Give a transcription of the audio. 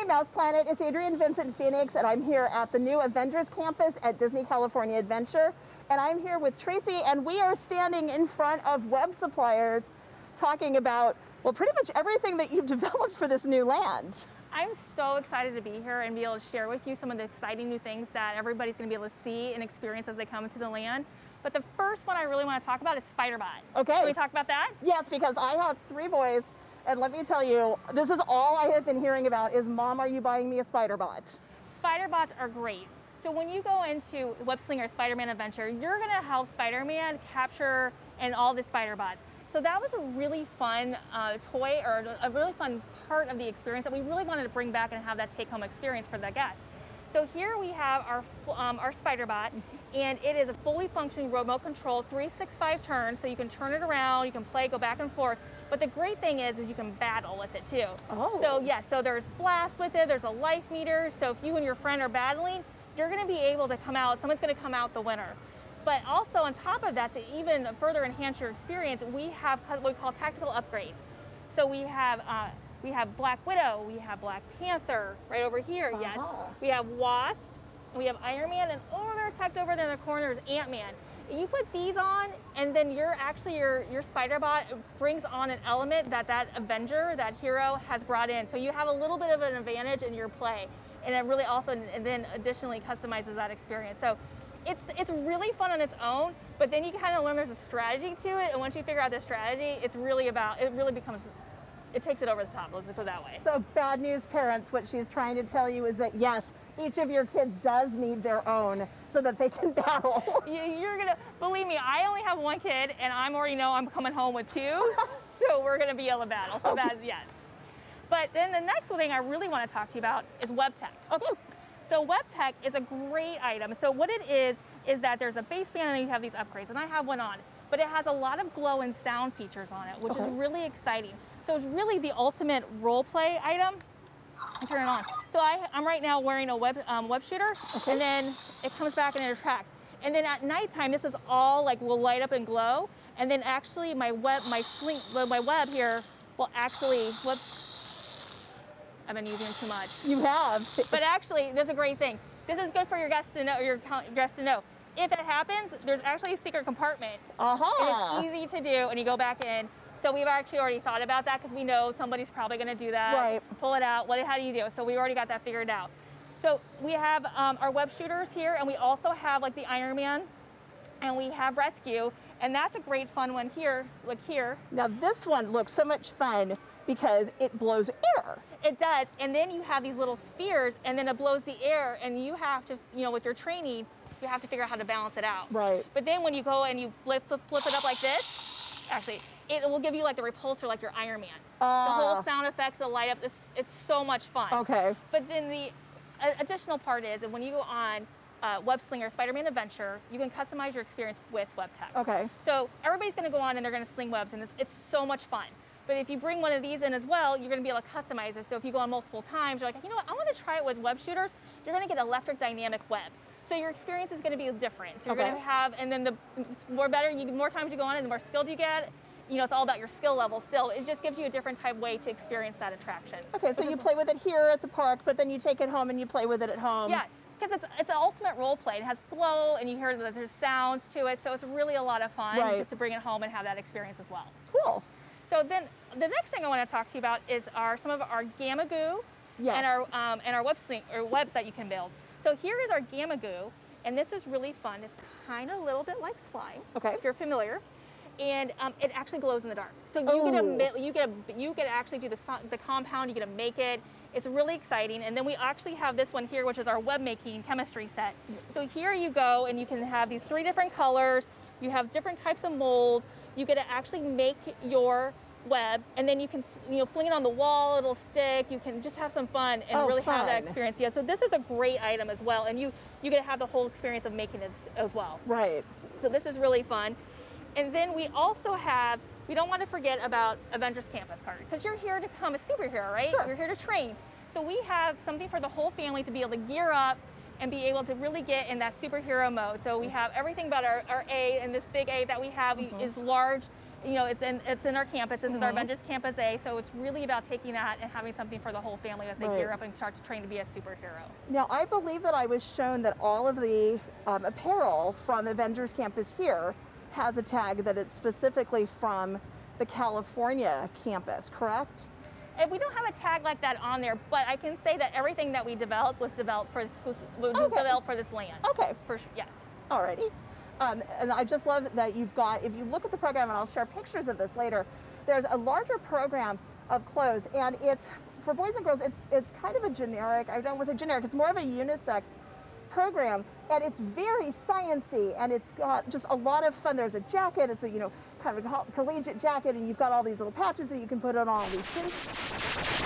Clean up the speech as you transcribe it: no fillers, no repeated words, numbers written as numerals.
Hey Mouse Planet, it's Adrienne Vincent Phoenix, and I'm here at the new Avengers campus at Disney California Adventure. And I'm here with Tracy, and we are standing in front of web suppliers talking about, well, pretty much everything that you've developed for this new land. I'm so excited to be here and be able to share with you some of the exciting new things that everybody's going to be able to see and experience as they come into the land. But the first one I really want to talk about is Spiderbot. Okay. Can we talk about that? Yes, because I have 3 boys, and let me tell you, this is all I have been hearing about is, Mom, are you buying me a Spiderbot? Spiderbots are great. So when you go into Web Slinger Spider-Man Adventure, you're going to help Spider-Man capture and all the Spiderbots. So that was a really fun toy, or a really fun part of the experience that we really wanted to bring back and have that take-home experience for the guests. So here we have our Spiderbot, and it is a fully functioning remote control 365 turn, so you can turn it around, you can play, go back and forth. But the great thing is you can battle with it too. Oh. So yes, so there's blasts with it, there's a life meter, so if you and your friend are battling, you're gonna be able to come out, someone's gonna come out the winner. But also on top of that, to even further enhance your experience, we have what we call tactical upgrades. So we have Black Widow, we have Black Panther right over here, yes. We have Wasp, we have Iron Man, and over there, tucked over there in the corner is Ant-Man. You put these on, and then your Spiderbot brings on an element that Avenger, that hero, has brought in. So you have a little bit of an advantage in your play, and it really also, and then additionally customizes that experience. So it's really fun on its own, but then you kind of learn there's a strategy to it, and once you figure out the strategy, it really becomes, it takes it over the top, let's just put it that way. So bad news, parents, what she's trying to tell you is that yes, each of your kids does need their own so that they can battle. You're gonna, believe me, I only have 1 kid, and I already know I'm coming home with 2, so we're gonna be able to battle, so okay. that, yes. But then the next thing I really wanna talk to you about is Webtech. Okay. So Webtech is a great item. So what it is that there's a baseband and then you have these upgrades, and I have one on, but it has a lot of glow and sound features on it, which is really exciting. So it's really the ultimate role play item. I turn it on. So I'm right now wearing a web shooter, and then it comes back and it attracts. And then at nighttime, this is all like will light up and glow. And then actually my web here will actually, whoops, I've been using it too much. You have. But actually, that's a great thing. This is good for your guests to know. If it happens, there's actually a secret compartment. And it's easy to do, and you go back in. So we've actually already thought about that because we know somebody's probably going to do that. Right. Pull it out. How do you do? So we already got that figured out. So we have our web shooters here, and we also have like the Iron Man, and we have Rescue, and that's a great fun one here. Look here. Now this one looks so much fun because it blows air. It does, and then you have these little spheres, and then it blows the air, and you have to, with your training, you have to figure out how to balance it out. Right. But then when you go and you flip it up like this, actually, it will give you like the repulsor, like your Iron Man. The whole sound effects, the light up, it's so much fun. Okay. But then the additional part is that when you go on Web Slinger Spider-Man Adventure, you can customize your experience with Webtech. Okay. So everybody's going to go on and they're going to sling webs, and it's so much fun. But if you bring one of these in as well, you're going to be able to customize it. So if you go on multiple times, you're like, you know what, I want to try it with web shooters. You're going to get electric dynamic webs. So your experience is going to be different. So you're going to have, and then the more times you go on and the more skilled you get, it's all about your skill level still. It just gives you a different type way to experience that attraction. Okay, so you play with it here at the park, but then you take it home and you play with it at home. Yes, because it's an ultimate role play. It has glow, and you hear that there's sounds to it, so it's really a lot of fun just to bring it home and have that experience as well. Cool. So then the next thing I want to talk to you about is some of our Gamma Goo and our webs that you can build. So here is our Gamma Goo, and this is really fun. It's kind of a little bit like slime, if you're familiar, and it actually glows in the dark. So you get to actually do the compound. You get to make it. It's really exciting. And then we actually have this one here, which is our web making chemistry set. So here you go, and you can have these 3 different colors. You have different types of molds. You get to actually make your web, and then you can fling it on the wall, it'll stick. You can just have some fun and have that experience. Yeah, so this is a great item as well, and you get to have the whole experience of making it as well. Right. So this is really fun. And then we also have, we don't want to forget about Avengers Campus Card, because you're here to become a superhero, right? Sure. You're here to train. So we have something for the whole family to be able to gear up and be able to really get in that superhero mode. So we have everything but our A, and this big A that we have is large you know, it's in our campus. This is our Avengers Campus A, so it's really about taking that and having something for the whole family as they gear up and start to train to be a superhero. Now, I believe that I was shown that all of the apparel from Avengers Campus here has a tag that it's specifically from the California campus, correct? And we don't have a tag like that on there, but I can say that everything that we developed was developed for developed for this land. Okay. For sure, yes. Alrighty. And I just love that you've got, if you look at the program, and I'll share pictures of this later, there's a larger program of clothes, and it's, for boys and girls, it's kind of a generic, I don't want to say generic, it's more of a unisex program, and it's very sciencey, and it's got just a lot of fun. There's a jacket, it's a, you know, kind of a collegiate jacket, and you've got all these little patches that you can put on all these things.